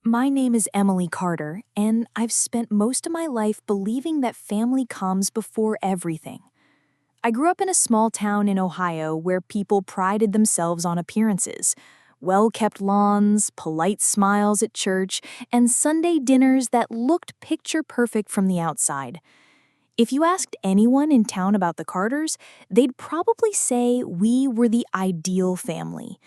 My name is Emily Carter, and I've spent most of my life believing that family comes before everything. I grew up in a small town in Ohio where people prided themselves on appearances, well kept lawns, polite smiles at church, and Sunday dinners that looked picture perfect from the outside. If you asked anyone in town about the Carters, they'd probably say we were the ideal family.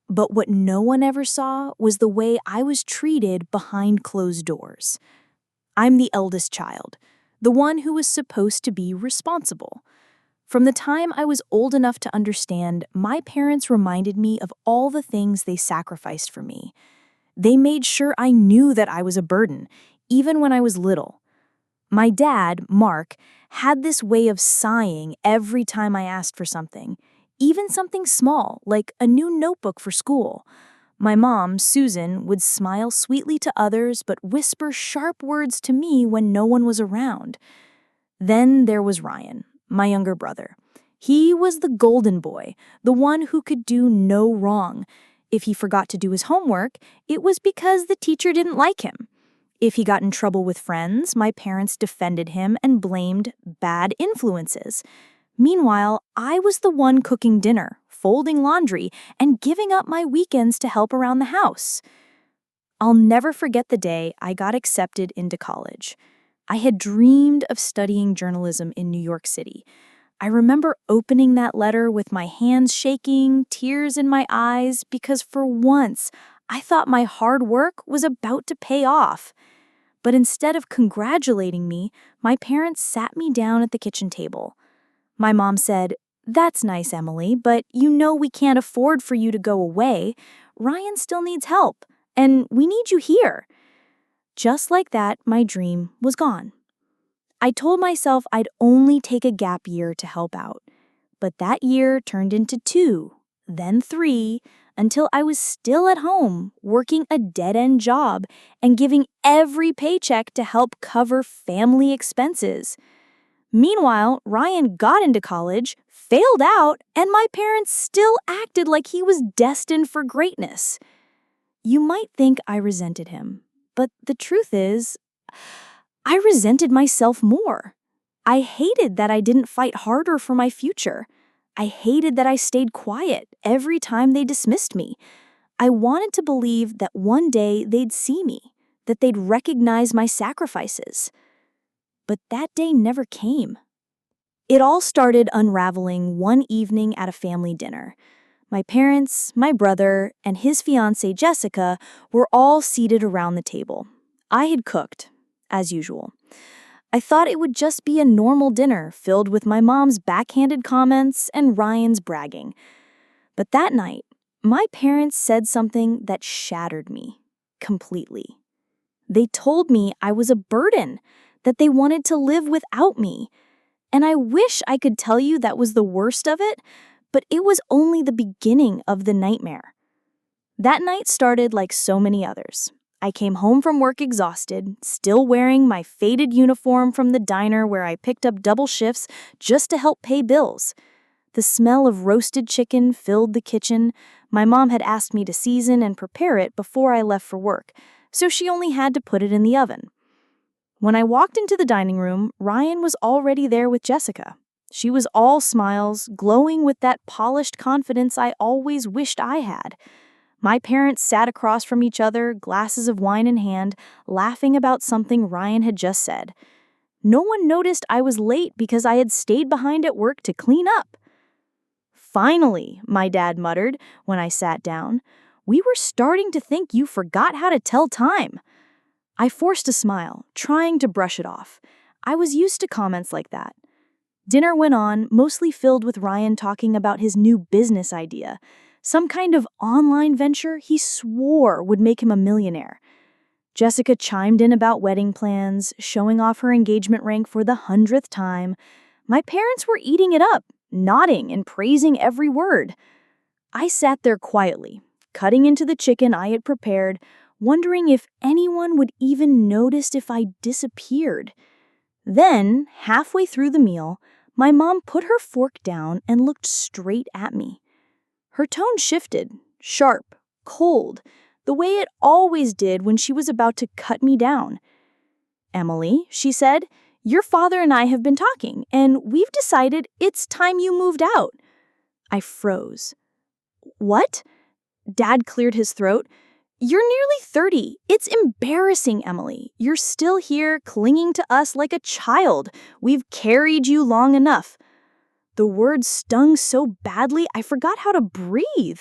But what no one ever saw was the way I was treated behind closed doors. I'm the eldest child, the one who was supposed to be responsible. From the time I was old enough to understand, my parents reminded me of all the things they sacrificed for me. They made sure I knew that I was a burden, even when I was little. My dad, Mark, had this way of sighing every time I asked for something, even something small, like a new notebook for school. My mom, Susan, would smile sweetly to others but whisper sharp words to me when no one was around. Then there was Ryan, my younger brother. He was the golden boy, the one who could do no wrong. If he forgot to do his homework, it was because the teacher didn't like him. If he got in trouble with friends, my parents defended him and blamed bad influences. Meanwhile, I was the one cooking dinner, folding laundry, and giving up my weekends to help around the house. I'll never forget the day I got accepted into college. I had dreamed of studying journalism in New York City. I remember opening that letter with my hands shaking, tears in my eyes, because for once, I thought my hard work was about to pay off. But instead of congratulating me, my parents sat me down at the kitchen table. My mom said, "That's nice, Emily, but you know we can't afford for you to go away. Ryan still needs help, and we need you here." Just like that, my dream was gone. I told myself I'd only take a gap year to help out. But that year turned into 2, then 3, until I was still at home, working a dead-end job and giving every paycheck to help cover family expenses. Meanwhile, Ryan got into college, failed out, and my parents still acted like he was destined for greatness. You might think I resented him, but the truth is, I resented myself more. I hated that I didn't fight harder for my future. I hated that I stayed quiet every time they dismissed me. I wanted to believe that one day they'd see me, that they'd recognize my sacrifices. But that day never came. It all started unraveling one evening at a family dinner. My parents, my brother, and his fiancée Jessica were all seated around the table. I had cooked, as usual. I thought it would just be a normal dinner filled with my mom's backhanded comments and Ryan's bragging. But that night, my parents said something that shattered me completely. They told me I was a burden, that they wanted to live without me. And I wish I could tell you that was the worst of it, but it was only the beginning of the nightmare. That night started like so many others. I came home from work exhausted, still wearing my faded uniform from the diner where I picked up double shifts just to help pay bills. The smell of roasted chicken filled the kitchen. My mom had asked me to season and prepare it before I left for work, so she only had to put it in the oven. When I walked into the dining room, Ryan was already there with Jessica. She was all smiles, glowing with that polished confidence I always wished I had. My parents sat across from each other, glasses of wine in hand, laughing about something Ryan had just said. No one noticed I was late because I had stayed behind at work to clean up. "Finally," my dad muttered when I sat down. "We were starting to think you forgot how to tell time." I forced a smile, trying to brush it off. I was used to comments like that. Dinner went on, mostly filled with Ryan talking about his new business idea, some kind of online venture he swore would make him a millionaire. Jessica chimed in about wedding plans, showing off her engagement ring for the 100th time. My parents were eating it up, nodding and praising every word. I sat there quietly, cutting into the chicken I had prepared, wondering if anyone would even notice if I disappeared. Then, halfway through the meal, my mom put her fork down and looked straight at me. Her tone shifted, sharp, cold, the way it always did when she was about to cut me down. "Emily," she said, "your father and I have been talking, and we've decided it's time you moved out." I froze. "What?" Dad cleared his throat. "You're nearly 30. It's embarrassing, Emily. You're still here, clinging to us like a child. We've carried you long enough." The words stung so badly I forgot how to breathe.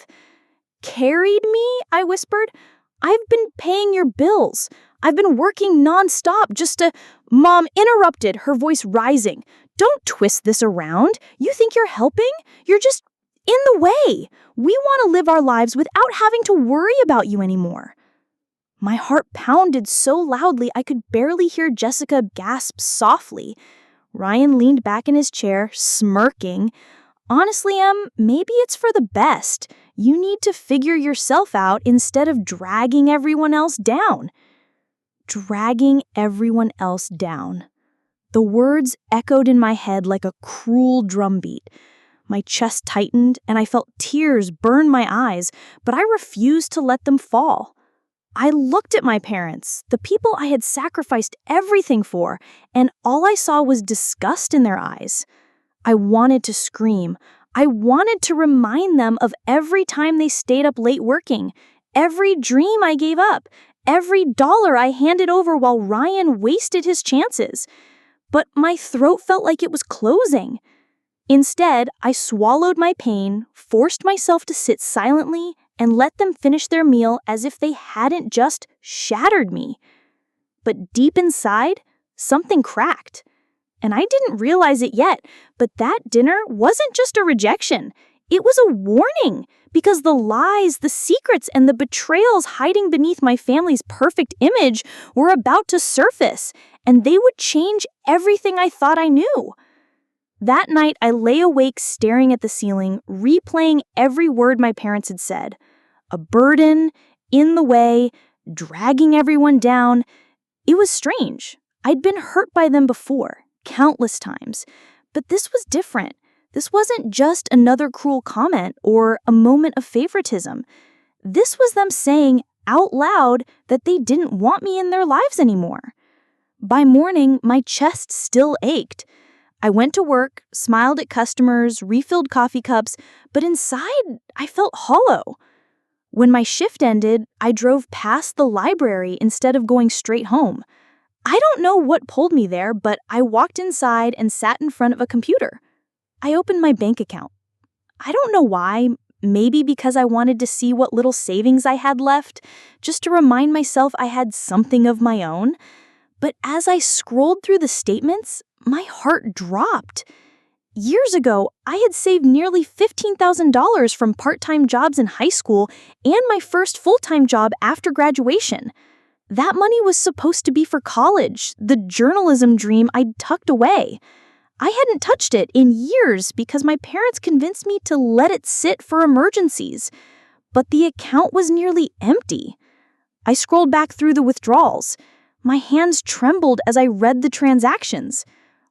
"Carried me?" I whispered. "I've been paying your bills. I've been working nonstop just to—" Mom interrupted, her voice rising. "Don't twist this around. You think you're helping? You're just in the way. We want to live our lives without having to worry about you anymore." My heart pounded so loudly I could barely hear Jessica gasp softly. Ryan leaned back in his chair, smirking. "Honestly, maybe it's for the best. You need to figure yourself out instead of dragging everyone else down." Dragging everyone else down. The words echoed in my head like a cruel drumbeat. My chest tightened and I felt tears burn my eyes, but I refused to let them fall. I looked at my parents, the people I had sacrificed everything for, and all I saw was disgust in their eyes. I wanted to scream. I wanted to remind them of every time they stayed up late working, every dream I gave up, every dollar I handed over while Ryan wasted his chances. But my throat felt like it was closing. Instead, I swallowed my pain, forced myself to sit silently, and let them finish their meal as if they hadn't just shattered me. But deep inside, something cracked. And I didn't realize it yet, but that dinner wasn't just a rejection. It was a warning, because the lies, the secrets, and the betrayals hiding beneath my family's perfect image were about to surface, and they would change everything I thought I knew. That night, I lay awake staring at the ceiling, replaying every word my parents had said. A burden, in the way, dragging everyone down. It was strange. I'd been hurt by them before, countless times. But this was different. This wasn't just another cruel comment or a moment of favoritism. This was them saying out loud that they didn't want me in their lives anymore. By morning, my chest still ached. I went to work, smiled at customers, refilled coffee cups, but inside, I felt hollow. When my shift ended, I drove past the library instead of going straight home. I don't know what pulled me there, but I walked inside and sat in front of a computer. I opened my bank account. I don't know why, maybe because I wanted to see what little savings I had left, just to remind myself I had something of my own. But as I scrolled through the statements, my heart dropped. Years ago, I had saved nearly $15,000 from part-time jobs in high school and my first full-time job after graduation. That money was supposed to be for college, the journalism dream I'd tucked away. I hadn't touched it in years because my parents convinced me to let it sit for emergencies. But the account was nearly empty. I scrolled back through the withdrawals. My hands trembled as I read the transactions.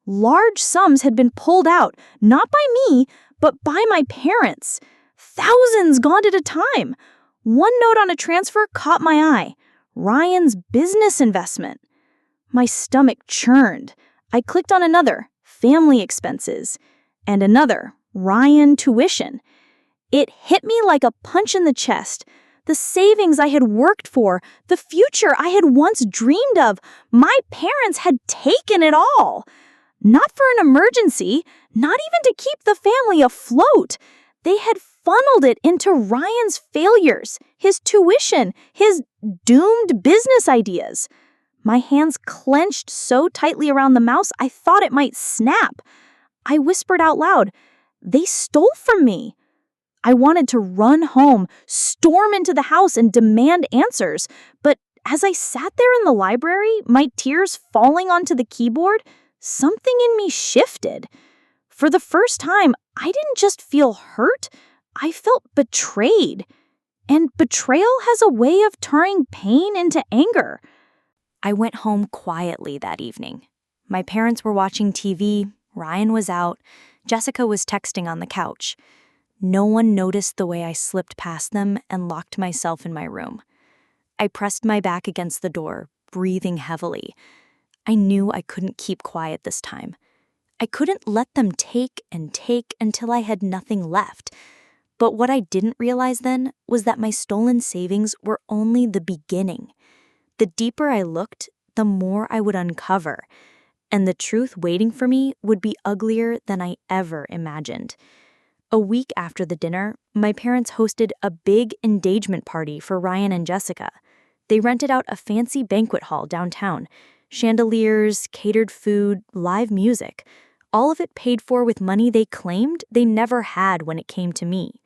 Large sums had been pulled out, not by me, but by my parents. Thousands gone at a time. One note on a transfer caught my eye. Ryan's business investment. My stomach churned. I clicked on another, family expenses, and another, Ryan tuition. It hit me like a punch in the chest. The savings I had worked for, the future I had once dreamed of, my parents had taken it all. Not for an emergency, not even to keep the family afloat. They had funneled it into Ryan's failures, his tuition, his doomed business ideas. My hands clenched so tightly around the mouse I thought it might snap. I whispered out loud, "They stole from me." I wanted to run home, storm into the house, and demand answers. But as I sat there in the library, my tears falling onto the keyboard, something in me shifted. For the first time, I didn't just feel hurt, I felt betrayed. And betrayal has a way of turning pain into anger. I went home quietly that evening. My parents were watching TV, Ryan was out, Jessica was texting on the couch. No one noticed the way I slipped past them and locked myself in my room. I pressed my back against the door, breathing heavily. I knew I couldn't keep quiet this time. I couldn't let them take and take until I had nothing left. But what I didn't realize then was that my stolen savings were only the beginning. The deeper I looked, the more I would uncover, and the truth waiting for me would be uglier than I ever imagined. A week after the dinner, my parents hosted a big engagement party for Ryan and Jessica. They rented out a fancy banquet hall downtown, chandeliers, catered food, live music, all of it paid for with money they claimed they never had when it came to me.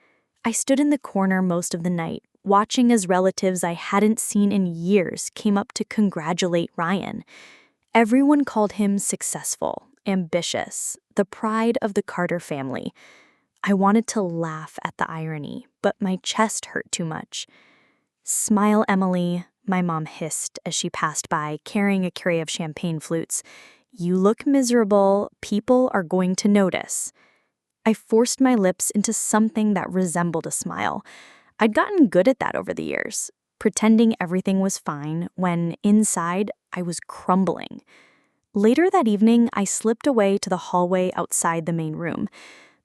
I stood in the corner most of the night, watching as relatives I hadn't seen in years came up to congratulate Ryan. Everyone called him successful, ambitious, the pride of the Carter family. I wanted to laugh at the irony, but my chest hurt too much. "Smile, Emily," my mom hissed as she passed by, carrying a tray of champagne flutes. "You look miserable. People are going to notice." I forced my lips into something that resembled a smile. I'd gotten good at that over the years, pretending everything was fine when, inside, I was crumbling. Later that evening, I slipped away to the hallway outside the main room.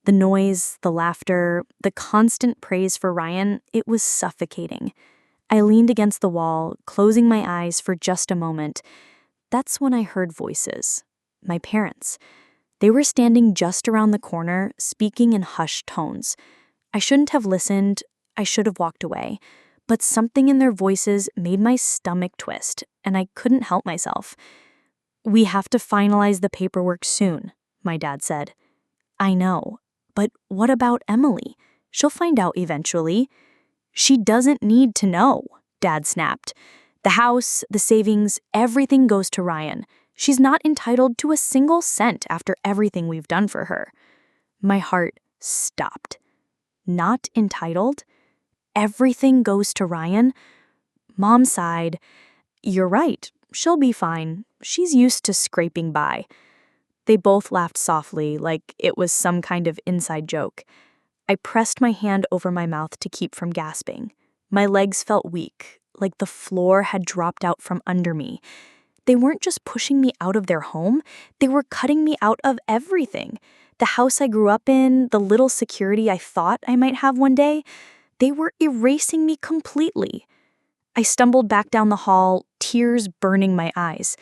The noise, the laughter, the constant praise for Ryan, it was suffocating. I leaned against the wall, closing my eyes for just a moment. That's when I heard voices. My parents. They were standing just around the corner, speaking in hushed tones. I shouldn't have listened. I should have walked away. But something in their voices made my stomach twist, and I couldn't help myself. "We have to finalize the paperwork soon," my dad said. "I know. But what about Emily? She'll find out eventually." "She doesn't need to know," Dad snapped. "The house, the savings, everything goes to Ryan. She's not entitled to a single cent after everything we've done for her." My heart stopped. Not entitled? Everything goes to Ryan? Mom sighed. "You're right. She'll be fine. She's used to scraping by." They both laughed softly, like it was some kind of inside joke. I pressed my hand over my mouth to keep from gasping. My legs felt weak, like the floor had dropped out from under me. They weren't just pushing me out of their home, they were cutting me out of everything. The house I grew up in, the little security I thought I might have one day, they were erasing me completely. I stumbled back down the hall, tears burning my eyes.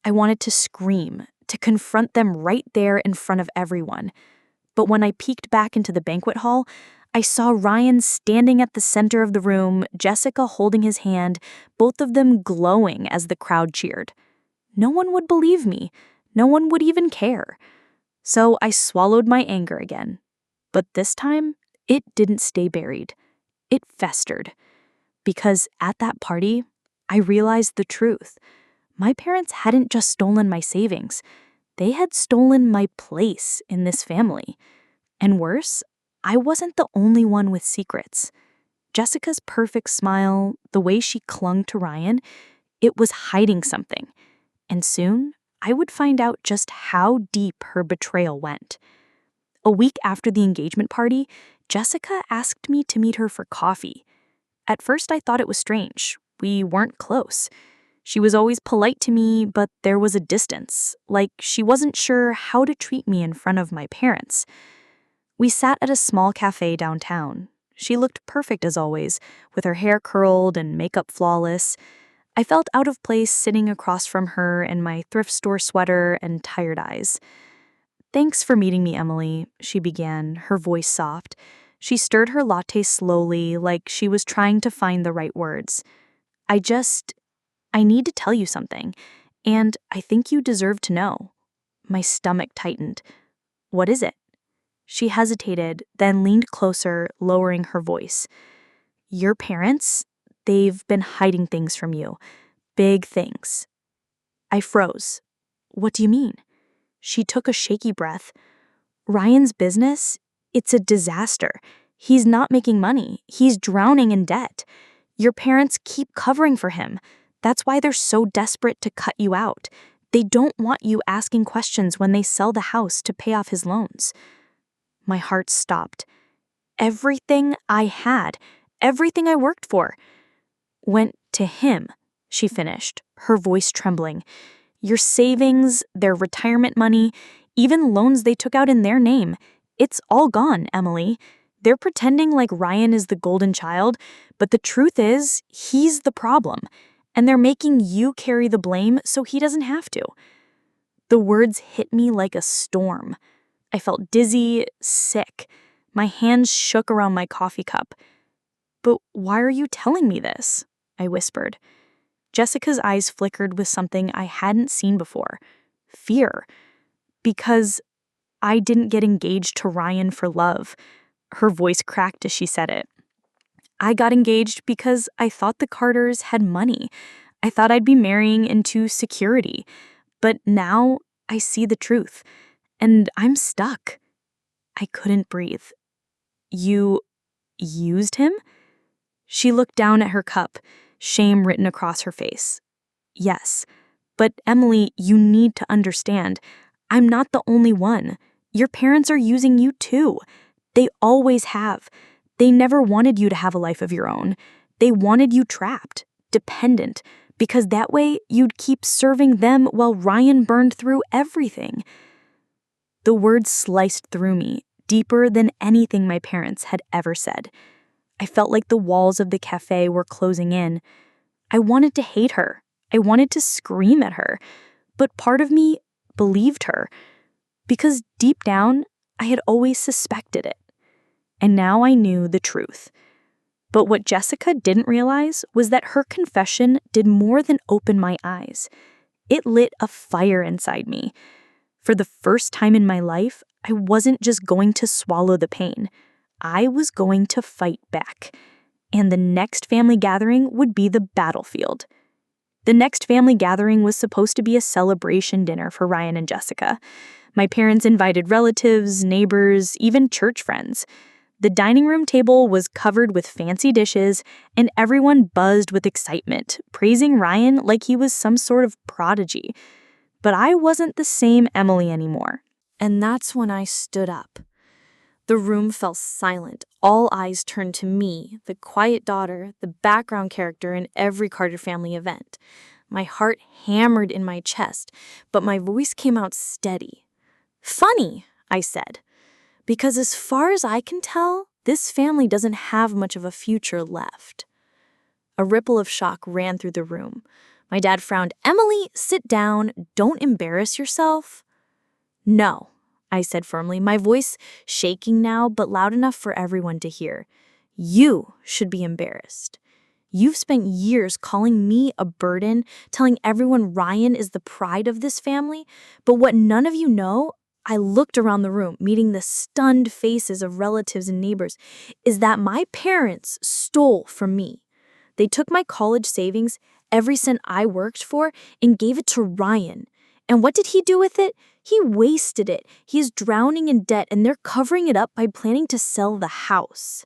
I wanted to scream, to confront them right there in front of everyone. But when I peeked back into the banquet hall, I saw Ryan standing at the center of the room, Jessica holding his hand, both of them glowing as the crowd cheered. No one would believe me. No one would even care. So I swallowed my anger again. But this time, it didn't stay buried. It festered. Because at that party, I realized the truth. My parents hadn't just stolen my savings. They had stolen my place in this family. And worse, I wasn't the only one with secrets. Jessica's perfect smile, the way she clung to Ryan, it was hiding something. And soon, I would find out just how deep her betrayal went. A week after the engagement party, Jessica asked me to meet her for coffee. At first, I thought it was strange. We weren't close. She was always polite to me, but there was a distance, like she wasn't sure how to treat me in front of my parents. We sat at a small cafe downtown. She looked perfect as always, with her hair curled and makeup flawless. I felt out of place sitting across from her in my thrift store sweater and tired eyes. "Thanks for meeting me, Emily," she began, her voice soft. She stirred her latte slowly, like she was trying to find the right words. I need to tell you something, and I think you deserve to know." My stomach tightened. "What is it?" She hesitated, then leaned closer, lowering her voice. "Your parents, they've been hiding things from you. Big things." I froze. "What do you mean?" She took a shaky breath. "Ryan's business, it's a disaster. He's not making money. He's drowning in debt. Your parents keep covering for him. That's why they're so desperate to cut you out. They don't want you asking questions when they sell the house to pay off his loans." My heart stopped. Everything I had, everything I worked for, went To him, she finished, her voice trembling. Your savings, their retirement money, even loans they took out in their name, it's all gone, Emily. They're pretending like Ryan is the golden child, but the truth is, he's the problem, and they're making you carry the blame so he doesn't have to. The words hit me like a storm. I felt dizzy, sick. My hands shook around my coffee cup. But why are you telling me this? I whispered. Jessica's eyes flickered with something I hadn't seen before. Fear. Because I didn't get engaged to Ryan for love. Her voice cracked as she said it. I got engaged because I thought the Carters had money. I thought I'd be marrying into security. But now I see the truth, and I'm stuck. I couldn't breathe. You used him? She looked down at her cup, shame written across her face. Yes, but Emily, you need to understand. I'm not the only one. Your parents are using you too. They always have. They never wanted you to have a life of your own. They wanted you trapped, dependent, because that way you'd keep serving them while Ryan burned through everything. The words sliced through me, deeper than anything my parents had ever said. I felt like the walls of the cafe were closing in. I wanted to hate her. I wanted to scream at her. But part of me believed her. Because deep down, I had always suspected it. And now I knew the truth. But what Jessica didn't realize was that her confession did more than open my eyes. It lit a fire inside me. For the first time in my life, I wasn't just going to swallow the pain. I was going to fight back. And the next family gathering would be the battlefield. The next family gathering was supposed to be a celebration dinner for Ryan and Jessica. My parents invited relatives, neighbors, even church friends. The dining room table was covered with fancy dishes, and everyone buzzed with excitement, praising Ryan like he was some sort of prodigy. But I wasn't the same Emily anymore. And that's when I stood up. The room fell silent. All eyes turned to me, the quiet daughter, the background character in every Carter family event. My heart hammered in my chest, but my voice came out steady. Funny, I said. Because as far as I can tell, this family doesn't have much of a future left. A ripple of shock ran through the room. My dad frowned. Emily, sit down. Don't embarrass yourself. No, I said firmly, my voice shaking now, but loud enough for everyone to hear. You should be embarrassed. You've spent years calling me a burden, telling everyone Ryan is the pride of this family, but what none of you know, I looked around the room, meeting the stunned faces of relatives and neighbors, is that my parents stole from me. They took my college savings, every cent I worked for, and gave it to Ryan. And what did he do with it? He wasted it. He is drowning in debt, and they're covering it up by planning to sell the house.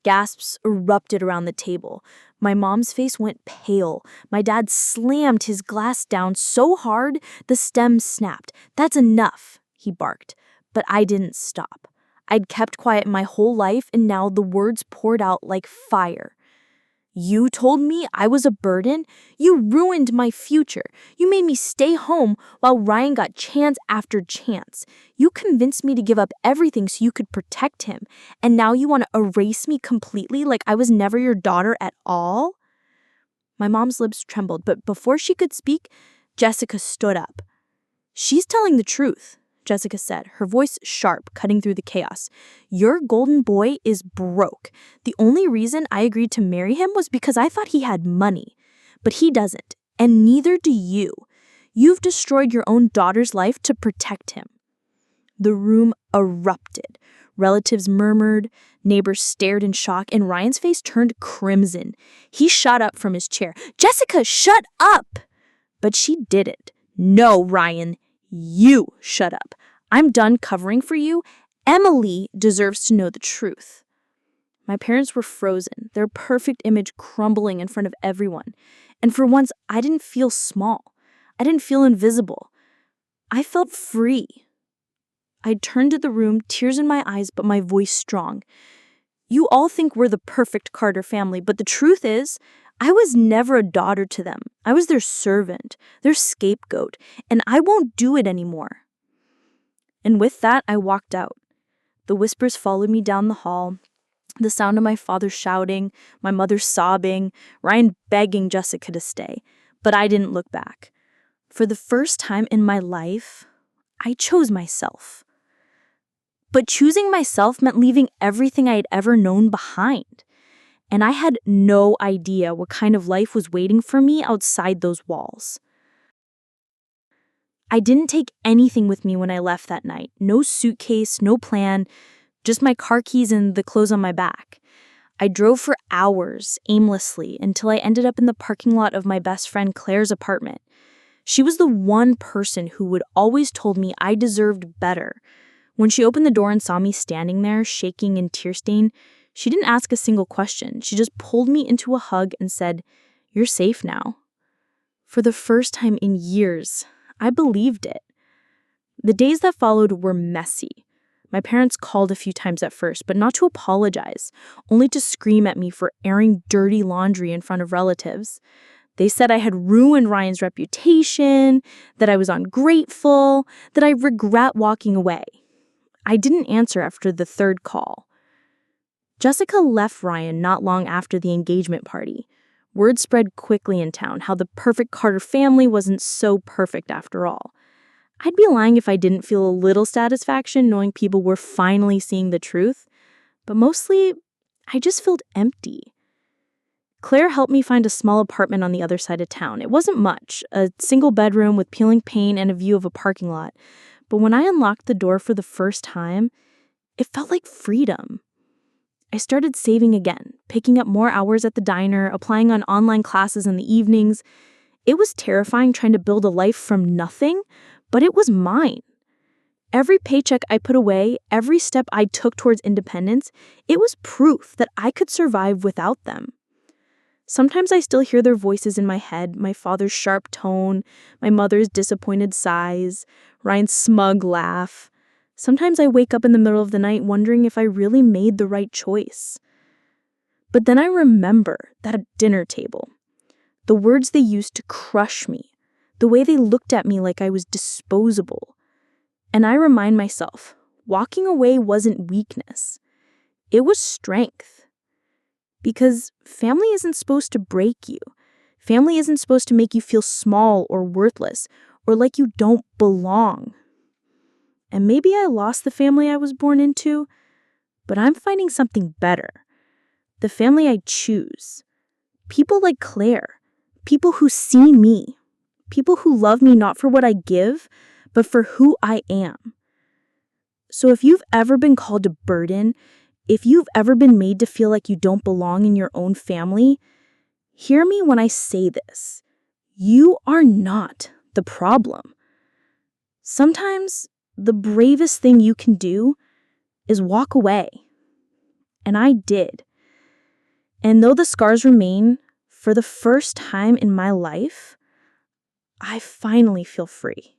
Gasps erupted around the table. My mom's face went pale. My dad slammed his glass down so hard the stem snapped. That's enough, he barked. But I didn't stop. I'd kept quiet my whole life, and now the words poured out like fire. You told me I was a burden? You ruined my future. You made me stay home while Ryan got chance after chance. You convinced me to give up everything so you could protect him. And now you want to erase me completely like I was never your daughter at all? My mom's lips trembled, but before she could speak, Jessica stood up. She's telling the truth, Jessica said, her voice sharp, cutting through the chaos. Your golden boy is broke. The only reason I agreed to marry him was because I thought he had money. But he doesn't, and neither do you. You've destroyed your own daughter's life to protect him. The room erupted. Relatives murmured, neighbors stared in shock, and Ryan's face turned crimson. He shot up from his chair. Jessica, shut up! But she didn't. No, Ryan. You shut up. I'm done covering for you. Emily deserves to know the truth. My parents were frozen, their perfect image crumbling in front of everyone. And for once, I didn't feel small. I didn't feel invisible. I felt free. I turned to the room, tears in my eyes, but my voice strong. You all think we're the perfect Carter family, but the truth is, I was never a daughter to them. I was their servant, their scapegoat, and I won't do it anymore. And with that, I walked out. The whispers followed me down the hall. The sound of my father shouting, my mother sobbing, Ryan begging Jessica to stay. But I didn't look back. For the first time in my life, I chose myself. But choosing myself meant leaving everything I had ever known behind. And I had no idea what kind of life was waiting for me outside those walls. I didn't take anything with me when I left that night. No suitcase, no plan, just my car keys and the clothes on my back. I drove for hours, aimlessly, until I ended up in the parking lot of my best friend Claire's apartment. She was the one person who would always told me I deserved better. When she opened the door and saw me standing there, shaking and tear-stained, she didn't ask a single question. She just pulled me into a hug and said, "You're safe now." For the first time in years, I believed it. The days that followed were messy. My parents called a few times at first, but not to apologize, only to scream at me for airing dirty laundry in front of relatives. They said I had ruined Ryan's reputation, that I was ungrateful, that I regret walking away. I didn't answer after the third call. Jessica left Ryan not long after the engagement party. Word spread quickly in town how the perfect Carter family wasn't so perfect after all. I'd be lying if I didn't feel a little satisfaction knowing people were finally seeing the truth, but mostly, I just felt empty. Claire helped me find a small apartment on the other side of town. It wasn't much, a single bedroom with peeling paint and a view of a parking lot. But when I unlocked the door for the first time, it felt like freedom. I started saving again, picking up more hours at the diner, applying on online classes in the evenings. It was terrifying trying to build a life from nothing, but it was mine. Every paycheck I put away, every step I took towards independence, it was proof that I could survive without them. Sometimes I still hear their voices in my head, my father's sharp tone, my mother's disappointed sighs, Ryan's smug laugh. Sometimes I wake up in the middle of the night wondering if I really made the right choice. But then I remember that dinner table, the words they used to crush me, the way they looked at me like I was disposable. And I remind myself, walking away wasn't weakness. It was strength. Because family isn't supposed to break you. Family isn't supposed to make you feel small or worthless or like you don't belong. And maybe I lost the family I was born into, but I'm finding something better. The family I choose. People like Claire. People who see me. People who love me not for what I give, but for who I am. So if you've ever been called a burden, if you've ever been made to feel like you don't belong in your own family, hear me when I say this. You are not the problem. Sometimes the bravest thing you can do is walk away. And I did. And though the scars remain, for the first time in my life, I finally feel free.